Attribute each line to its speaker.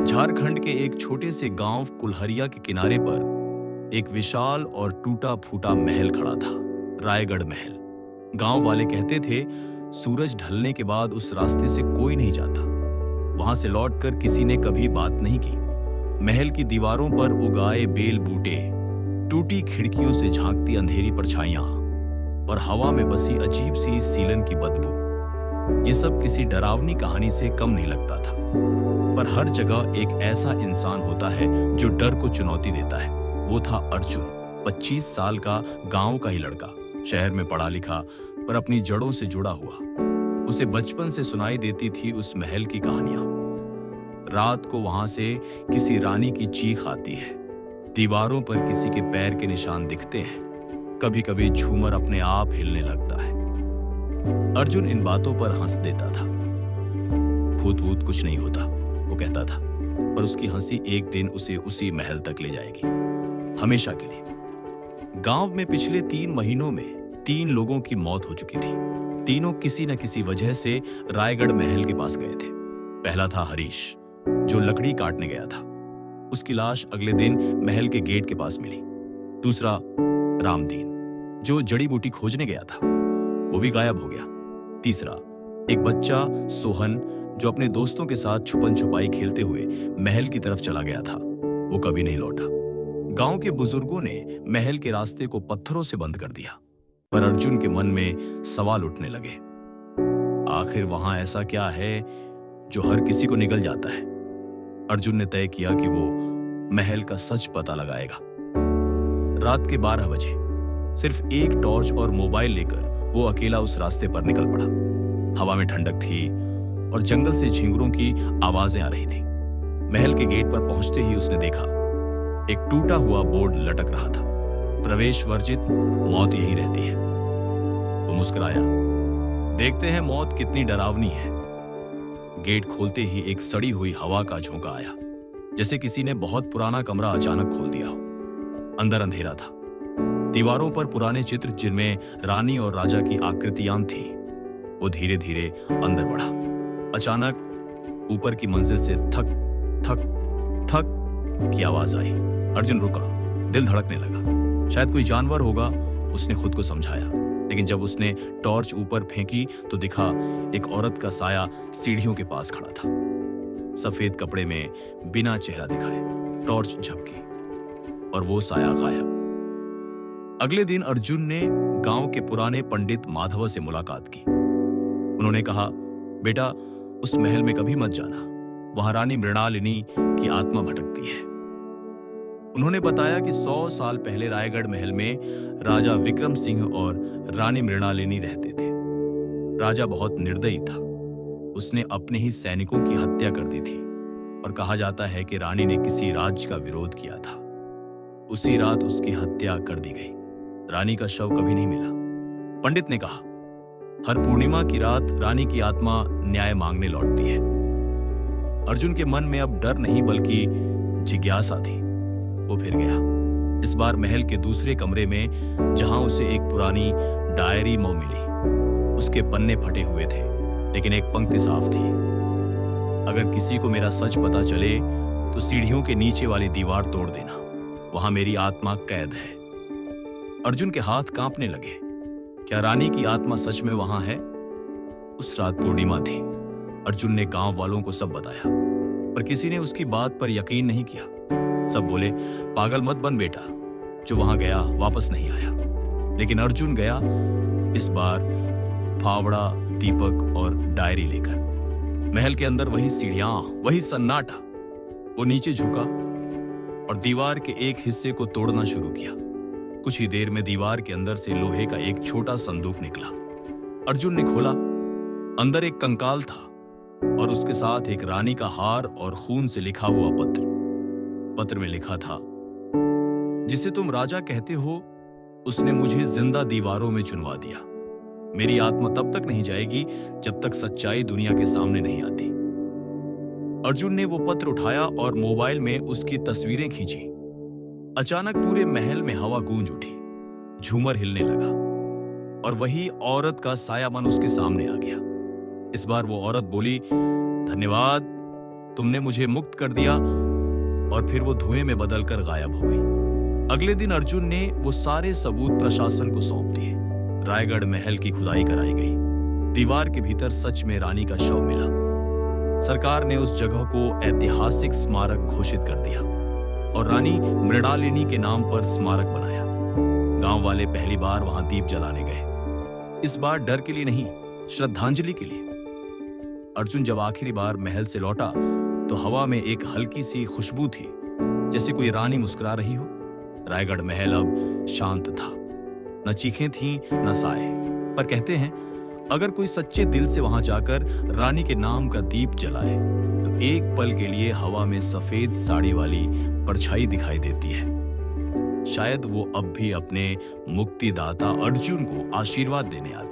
Speaker 1: झारखंड के एक छोटे से गांव कुल्हरिया के किनारे पर एक विशाल और टूटा फूटा महल खड़ा था। रायगढ़ महल। गांव वाले कहते थे सूरज ढलने के बाद उस रास्ते से कोई नहीं जाता। वहां से लौटकर किसी ने कभी बात नहीं की। महल की दीवारों पर उगाए बेल बूटे, टूटी खिड़कियों से झांकती अंधेरी परछाइयां और हवा में बसी अजीब सी सीलन की बदबू, ये सब किसी डरावनी कहानी से कम नहीं लगता था। पर हर जगह एक ऐसा इंसान होता है जो डर को चुनौती देता है। वो था अर्जुन, 25 साल का गांव का ही लड़का, शहर में पढ़ा लिखा पर अपनी जड़ों से जुड़ा हुआ। उसे बचपन से सुनाई देती थी उस महल की कहानियां। रात को वहां से किसी रानी की चीख आती है, दीवारों पर किसी के पैर के निशान दिखते हैं, कभी कभी झूमर अपने आप हिलने लगता है। अर्जुन इन बातों पर हंस देता था। भूत वूत कुछ नहीं होता, वो कहता था, पर उसकी हंसी एक दिन उसे उसी महल तक ले जाएगी, हमेशा के लिए। गांव में पिछले 3 महीनों में 3 लोगों की मौत हो चुकी थी। तीनों किसी न किसी वजह से रायगढ़ महल के पास गए थे। पहला था हरीश, जो लकड़ी काटने गया था। उसकी लाश अगले दिन महल के गेट के पास मिली। दूसरा रामदीन, जो जड़ी बूटी खोजने गया था, वो भी गायब हो गया। तीसरा एक बच्चा सोहन, जो अपने दोस्तों के साथ छुपन छुपाई खेलते हुए महल की तरफ चला गया था, वो कभी नहीं लौटा। गांव के बुजुर्गों ने महल के रास्ते को पत्थरों से बंद कर दिया, पर अर्जुन के मन में सवाल उठने लगे। आखिर वहां ऐसा क्या है जो हर किसी को निगल जाता है? अर्जुन ने तय किया कि वो महल का सच पता लगाएगा। रात के 12 बजे सिर्फ एक टॉर्च और मोबाइल लेकर वो अकेला उस रास्ते पर निकल पड़ा। हवा में ठंडक थी और जंगल से झिंगुरों की आवाजें आ रही थी। महल के गेट पर पहुंचते ही उसने देखा एक टूटा हुआ बोर्ड लटक रहा था, प्रवेश वर्जित, मौत यही रहती है। वो मुस्कुराया, देखते हैं मौत कितनी डरावनी है। गेट खोलते ही एक सड़ी हुई हवा का झोंका आया, जैसे किसी ने बहुत पुराना कमरा अचानक खोल दिया हो। अंदर अंधेरा था। दीवारों पर पुराने चित्र जिनमें रानी और राजा की आकृतियां थीं। वो धीरे धीरे अंदर बढ़ा। अचानक ऊपर की मंजिल से थक थक थक की आवाज आई। अर्जुन रुका, दिल धड़कने लगा। शायद कोई जानवर होगा, उसने खुद को समझाया। लेकिन जब उसने टॉर्च ऊपर फेंकी तो दिखा एक औरत का साया सीढ़ियों के पास खड़ा था, सफेद कपड़े में, बिना चेहरा दिखाए। टॉर्च झपकी और वो साया गायब। अगले दिन अर्जुन ने गांव के पुराने पंडित माधव से मुलाकात की। उन्होंने कहा, बेटा उस महल में कभी मत जाना, वहां रानी मृणालिनी की आत्मा भटकती है। उन्होंने बताया कि 100 साल पहले रायगढ़ महल में राजा विक्रम सिंह और रानी मृणालिनी रहते थे। राजा बहुत निर्दयी था। उसने अपने ही सैनिकों की हत्या कर दी थी और कहा जाता है कि रानी ने किसी राज्य का विरोध किया था। उसी रात उसकी हत्या कर दी गई। रानी का शव कभी नहीं मिला। पंडित ने कहा, हर पूर्णिमा की रात रानी की आत्मा न्याय मांगने लौटती है। अर्जुन के मन में अब डर नहीं बल्कि जिज्ञासा थी। वो फिर गया, इस बार महल के दूसरे कमरे में, जहां उसे एक पुरानी डायरी मिली। उसके पन्ने फटे हुए थे, लेकिन एक पंक्ति साफ थी, अगर किसी को मेरा सच पता चले तो सीढ़ियों के नीचे वाली दीवार तोड़ देना, वहां मेरी आत्मा कैद है। अर्जुन के हाथ कांपने लगे। क्या रानी की आत्मा सच में वहां है? उस रात पूर्णिमा थी। अर्जुन ने गांव वालों को सब बताया, पर किसी ने उसकी बात पर यकीन नहीं किया। सब बोले, पागल मत बन बेटा, जो वहां गया वापस नहीं आया। लेकिन अर्जुन गया, इस बार फावड़ा, दीपक और डायरी लेकर। महल के अंदर वही सीढ़ियां, वही सन्नाटा। वो नीचे झुका और दीवार के एक हिस्से को तोड़ना शुरू किया। कुछ ही देर में दीवार के अंदर से लोहे का एक छोटा संदूक निकला। अर्जुन ने खोला। अंदर एक कंकाल था और उसके साथ एक रानी का हार और खून से लिखा हुआ पत्र। पत्र में लिखा था, जिसे तुम राजा कहते हो, उसने मुझे जिंदा दीवारों में चुनवा दिया। मेरी आत्मा तब तक नहीं जाएगी जब तक सच्चाई दुनिया के सामने नहीं आती। अर्जुन ने वो पत्र उठाया और मोबाइल में उसकी तस्वीरें खींची। अचानक पूरे महल में हवा गूंज उठी, झूमर हिलने लगा और वही औरत का साया मन उसके सामने आ गया। इस बार वो औरत बोली, धन्यवाद, तुमने मुझे मुक्त कर दिया। और फिर वो धुएं में बदलकर गायब हो गई। अगले दिन अर्जुन ने वो सारे सबूत प्रशासन को सौंप दिए। रायगढ़ महल की खुदाई कराई गई। दीवार के भीतर सच में रानी का शव मिला। सरकार ने उस जगह को ऐतिहासिक स्मारक घोषित कर दिया और रानी मृणालिनी के नाम पर स्मारक बनाया। गांव वाले पहली बार वहां दीप जलाने गए। इस बार डर के लिए नहीं, श्रद्धांजलि के लिए। अर्जुन जब आखिरी बार महल से लौटा तो हवा में एक हल्की सी खुशबू थी, जैसे कोई रानी मुस्कुरा रही हो। रायगढ़ महल अब शांत था। न चीखें थीं, न साए। पर कहते हैं, अगर कोई सच्चे दिल से वहां जाकर रानी के नाम का दीप जलाए तो एक पल के लिए हवा में सफेद साड़ी वाली परछाई दिखाई देती है। शायद वो अब भी अपने मुक्तिदाता अर्जुन को आशीर्वाद देने आता है।